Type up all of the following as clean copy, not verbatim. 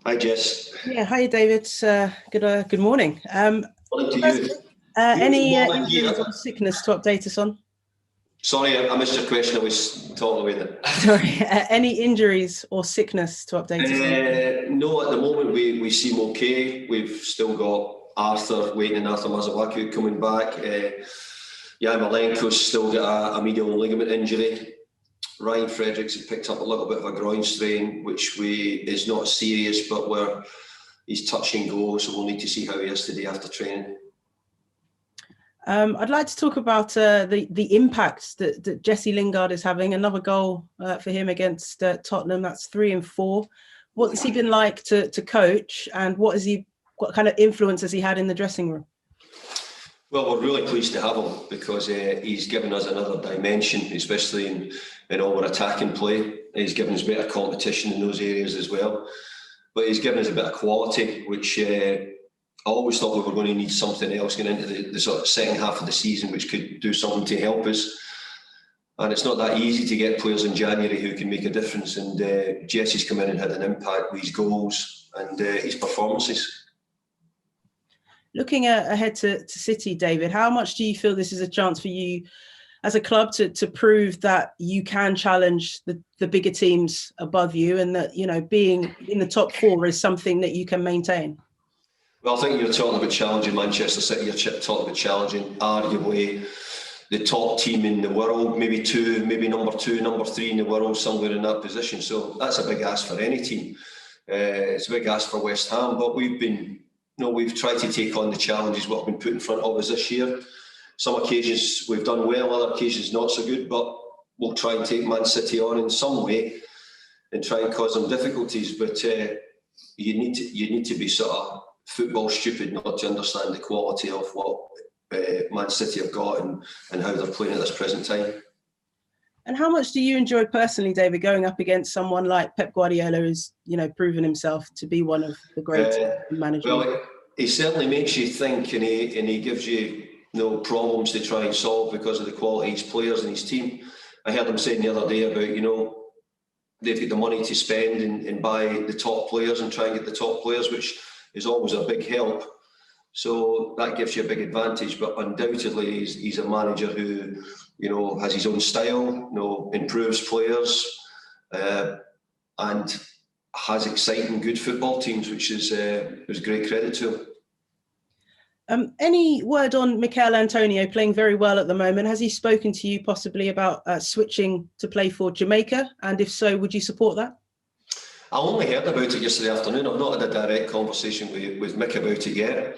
Hi, Jess. Yeah, hi David. Good morning. Morning to Firstly, you. Good any morning injuries here. or sickness to update us on? Sorry, I missed your question. I was talking away there. Sorry, any injuries or sickness to update us on? No, at the moment we seem okay. We've still got Arthur waiting and Arthur Mazawaku coming back. Jan Malenko's still got a medial ligament injury. Ryan Fredericks has picked up a little bit of a groin strain, which is not serious, but he's touch and go, so we'll need to see how he is today after training. I'd like to talk about the impact that Jese Lingard is having. Another goal for him against Tottenham. That's 3 and 4. What's he been like to coach, and what kind of influence has he had in the dressing room? Well, we're really pleased to have him because he's given us another dimension, especially in our attacking play. He's given us better competition in those areas as well. But he's given us a bit of quality, which I always thought we were going to need something else going into the sort of second half of the season, which could do something to help us. And it's not that easy to get players in January who can make a difference. And Jesse's come in and had an impact with his goals and his performances. Looking ahead to City, David, how much do you feel this is a chance for you as a club to prove that you can challenge the bigger teams above you, and that, you know, being in the top 4 is something that you can maintain? Well, I think you're talking about challenging Manchester City. You're talking about challenging arguably the top team in the world, maybe number 2, number 3 in the world, somewhere in that position. So that's a big ask for any team. It's a big ask for West Ham, but we've tried to take on the challenges what have been put in front of us this year. Some occasions we've done well, other occasions not so good, but we'll try and take Man City on in some way and try and cause them difficulties. But you need to be sort of football stupid not to understand the quality of what Man City have got and how they're playing at this present time. And how much do you enjoy personally, David, going up against someone like Pep Guardiola, who's, you know, proven himself to be one of the great managers? Well, he certainly makes you think, and he gives you problems to try and solve because of the quality of his players and his team. I heard him saying the other day about, they've got the money to spend and buy the top players and try and get the top players, which is always a big help. So that gives you a big advantage. But undoubtedly, he's a manager who, has his own style, improves players, and has exciting, good football teams, which is great credit to him. Any word on Michail Antonio playing very well at the moment? Has he spoken to you possibly about switching to play for Jamaica? And if so, would you support that? I only heard about it yesterday afternoon. I've not had a direct conversation with Mick about it yet.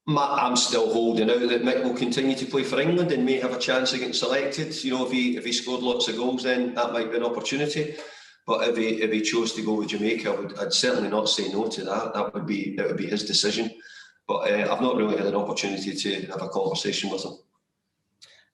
I'm still holding out that Mick will continue to play for England and may have a chance of getting selected. If he scored lots of goals, then that might be an opportunity. But if he chose to go with Jamaica, I'd certainly not say no to that. That would be his decision. But I've not really had an opportunity to have a conversation with him.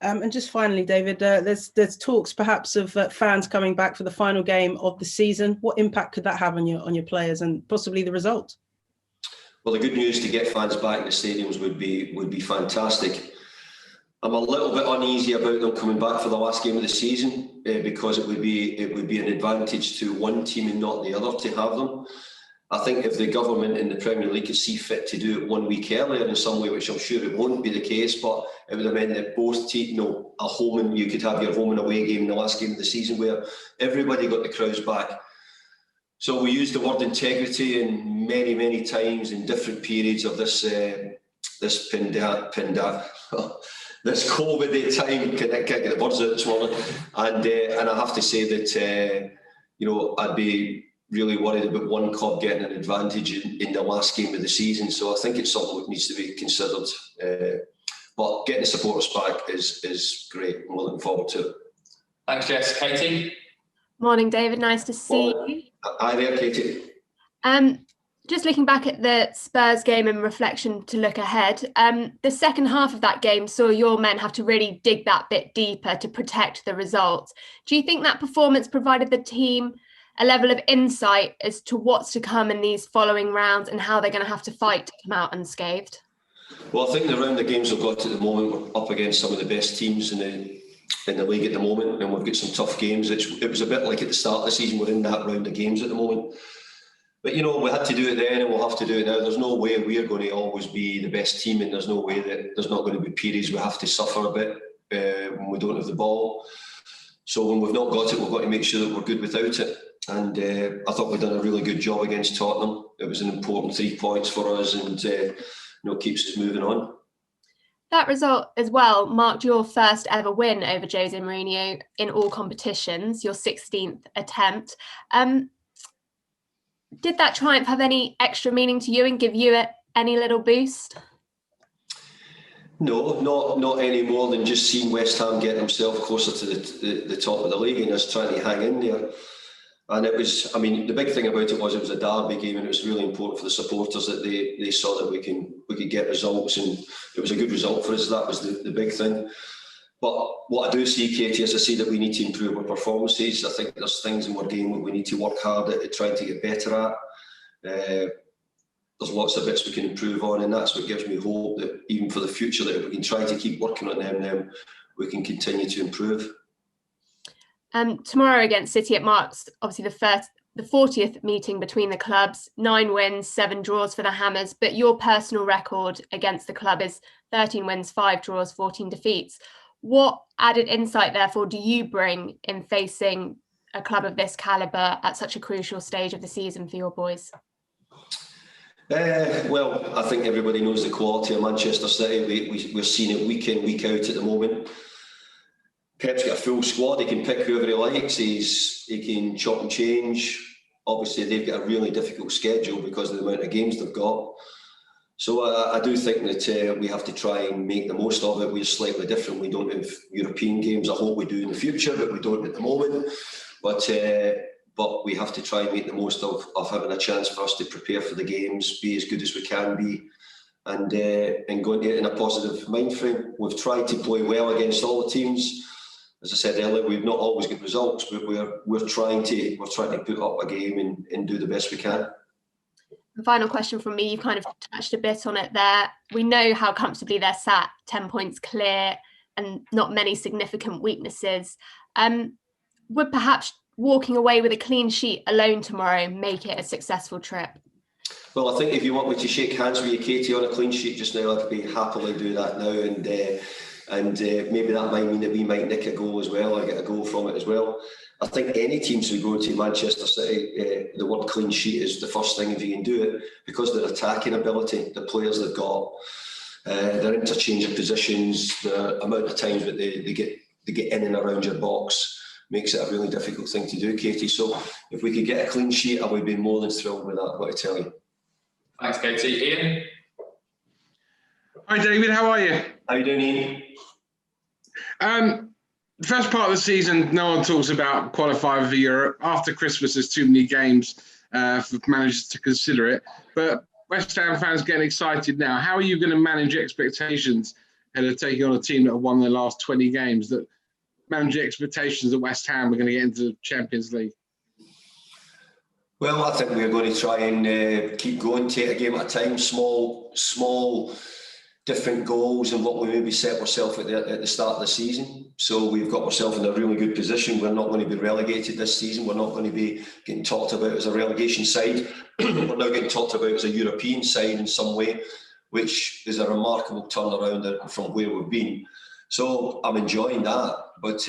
And just finally, David, there's talks perhaps of fans coming back for the final game of the season. What impact could that have on your players and possibly the result? Well, the good news to get fans back in the stadiums would be fantastic. I'm a little bit uneasy about them coming back for the last game of the season because it would be an advantage to one team and not the other to have them. I think if the government and the Premier League could see fit to do it 1 week earlier in some way, which I'm sure it won't be the case, but it would have meant that both teams, you could have your home and away game in the last game of the season where everybody got the crowds back. So we used the word integrity in many, many times in different periods of this this COVID time. Can't get the words out this morning, and I have to say that I'd be really worried about one club getting an advantage in the last game of the season. So I think it's something that needs to be considered. But getting the supporters back is great. I'm looking forward to it. Thanks, Jess. Katie? Morning, David. Nice to see you. Hi there, Katie. Just looking back at the Spurs game in reflection to look ahead, the second half of that game saw your men have to really dig that bit deeper to protect the result. Do you think that performance provided the team a level of insight as to what's to come in these following rounds and how they're going to have to fight to come out unscathed? Well, I think the round of games we've got at the moment, we're up against some of the best teams in the league at the moment, and we've got some tough games. It was a bit like at the start of the season, we're in that round of games at the moment. But, you know, we had to do it then and we'll have to do it now. There's no way we're going to always be the best team, and there's no way that there's not going to be periods we have to suffer a bit when we don't have the ball. So when we've not got it, we've got to make sure that we're good without it. And I thought we'd done a really good job against Tottenham. It was an important 3 points for us, and you know, keeps us moving on. That result as well marked your first ever win over Jose Mourinho in all competitions, your 16th attempt. Did that triumph have any extra meaning to you and give you any little boost? No, not any more than just seeing West Ham get themselves closer to the top of the league and us trying to hang in there. And it was, I mean, the big thing about it was a derby game, and it was really important for the supporters that they saw that we could get results, and it was a good result for us. That was the big thing. But what I do see, Katie, is I see that we need to improve our performances. I think there's things in our game that we need to work hard at trying to get better at. There's lots of bits we can improve on, and that's what gives me hope that even for the future, that if we can try to keep working on them, then we can continue to improve. Tomorrow against City, it marks obviously the 40th meeting between the clubs. 9 wins, 7 draws for the Hammers, but your personal record against the club is 13 wins, 5 draws, 14 defeats. What added insight, therefore, do you bring in facing a club of this calibre at such a crucial stage of the season for your boys? Well, I think everybody knows the quality of Manchester City. We're seeing it week in, week out at the moment. Pep's got a full squad. He can pick whoever he likes. He can chop and change. Obviously, they've got a really difficult schedule because of the amount of games they've got. So I do think that we have to try and make the most of it. We're slightly different. We don't have European games. I hope we do in the future, but we don't at the moment. But we have to try and make the most of having a chance for us to prepare for the games, be as good as we can be, and go into it in a positive mind frame. We've tried to play well against all the teams. As I said earlier, we've not always got results, but we're trying to put up a game and do the best we can. The final question from me, you kind of touched a bit on it there. We know how comfortably they're sat, 10 points clear and not many significant weaknesses. Would perhaps walking away with a clean sheet alone tomorrow make it a successful trip? Well, I think if you want me to shake hands with you, Katie, on a clean sheet just now, I'd be happily do that now, and maybe that might mean that we might nick a goal as well, or get a goal from it as well. I think any teams who go to Manchester City, the word clean sheet is the first thing if you can do it, because their attacking ability, the players they've got, their interchange of positions, the amount of times that they get in and around your box makes it a really difficult thing to do, Katie. So if we could get a clean sheet, I would be more than thrilled with that, I've got to tell you. Thanks, Katie. Ian? Hi, David. How are you? How you doing, Ian? The first part of the season, no one talks about qualifying for Europe. After Christmas, there's too many games for managers to consider it. But West Ham fans getting excited now. How are you going to manage expectations ahead of taking on a team that have won their last 20 games? That manage expectations that West Ham are going to get into the Champions League? Well, I think we're going to try and keep going, take a game at a time, small different goals and what we maybe set ourselves at the start of the season. So we've got ourselves in a really good position. We're not going to be relegated this season. We're not going to be getting talked about as a relegation side. We're now getting talked about as a European side in some way, which is a remarkable turnaround from where we've been. So I'm enjoying that. But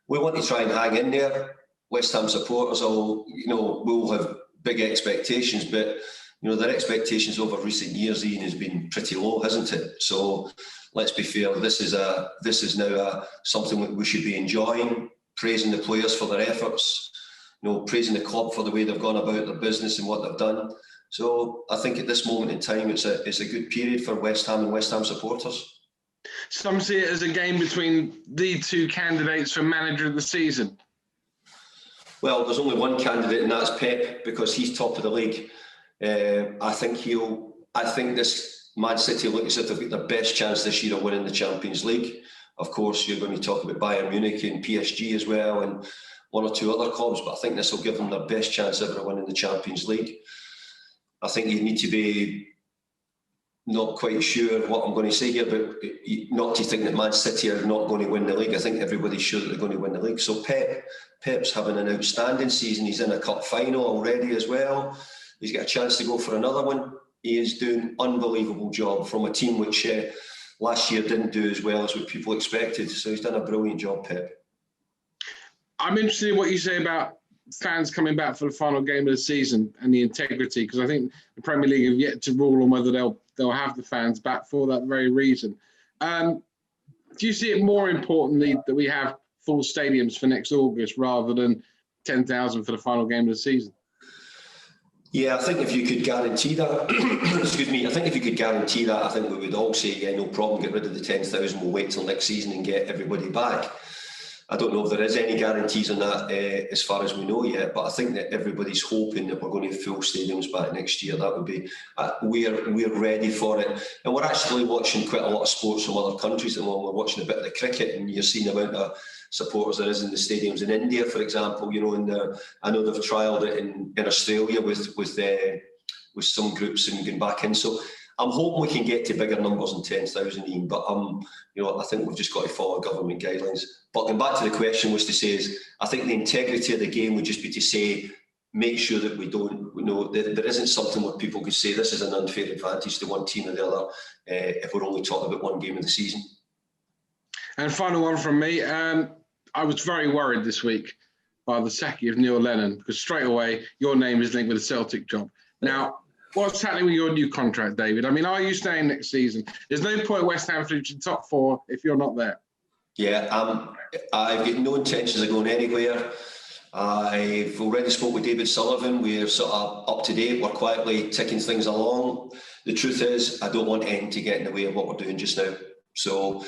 we want to try and hang in there. West Ham supporters will have big expectations, but their expectations over recent years, Ian, has been pretty low, hasn't it? So let's be fair. This is now something that we should be enjoying, praising the players for their efforts, praising the club for the way they've gone about their business and what they've done. So I think at this moment in time, it's a good period for West Ham and West Ham supporters. Some see it as a game between the two candidates for manager of the season. Well, there's only one candidate, and that's Pep, because he's top of the league. I think this Man City look as if they've got the best chance this year of winning the Champions League. Of course, you're going to talk about Bayern Munich and PSG as well, and one or two other clubs, but I think this will give them their best chance ever of winning the Champions League. I think you need to be not quite sure what I'm going to say here, but not to think that Man City are not going to win the league. I think everybody's sure that they're going to win the league. So Pep's having an outstanding season. He's in a cup final already as well. he's got a chance to go for another one. He is doing an unbelievable job from a team which last year didn't do as well as what people expected. So he's done a brilliant job, Pep. I'm interested in what you say about fans coming back for the final game of the season and the integrity, because I think the Premier League have yet to rule on whether they'll have the fans back for that very reason. Do you see it more importantly that we have full stadiums for next August rather than 10,000 for the final game of the season? Yeah, I think if you could guarantee that, excuse me, I think if you could guarantee that, I think we would all say, yeah, no problem, get rid of the 10,000, we'll wait till next season and get everybody back. I don't know if there is any guarantees on that as far as we know yet, but I think that everybody's hoping that we're going to have full stadiums back next year. That would be, we're ready for it. And we're actually watching quite a lot of sports from other countries at the moment. We're watching a bit of the cricket, and you're seeing the amount of supporters there is in the stadiums in India, for example. You know, and I know they've trialled it in Australia with some groups and going back in. So I'm hoping we can get to bigger numbers than 10,000, Ian, but you know, I think we've just got to follow government guidelines. But going back to the question, was to say is, I think the integrity of the game would just be to say, make sure that we don't, you know, there isn't something where people could say this is an unfair advantage to one team or the other if we're only talking about one game of the season. And final one from me. I was very worried this week by the sacking of Neil Lennon, because straight away your name is linked with the Celtic job. Now, what's happening with your new contract, David? I mean, are you staying next season? There's no point West Ham finishing top 4 if you're not there. Yeah, I've got no intentions of going anywhere. I've already spoke with David Sullivan. We're sort of up to date. We're quietly ticking things along. The truth is, I don't want anything to get in the way of what we're doing just now. So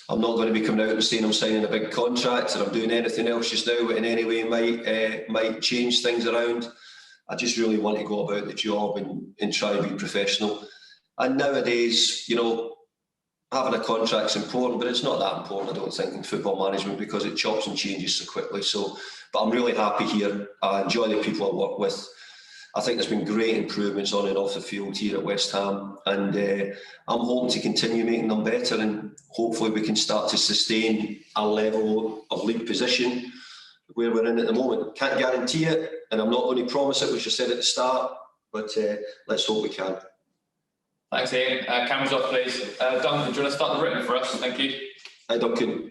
I'm not going to be coming out and saying I'm signing a big contract or I'm doing anything else just now that in any way might change things around. I just really want to go about the job and try and be professional. And nowadays, you know, having a contract's important, but it's not that important, I don't think, in football management, because it chops and changes so quickly. So, but I'm really happy here. I enjoy the people I work with. I think there's been great improvements on and off the field here at West Ham, and I'm hoping to continue making them better, and hopefully we can start to sustain a level of league position where we're in at the moment. Can't guarantee it, and I'm not going to promise it, which I said at the start, but let's hope we can. Thanks, Ian. Cameras off, please. Duncan, do you want to start the written for us? Thank you. Hi, Duncan.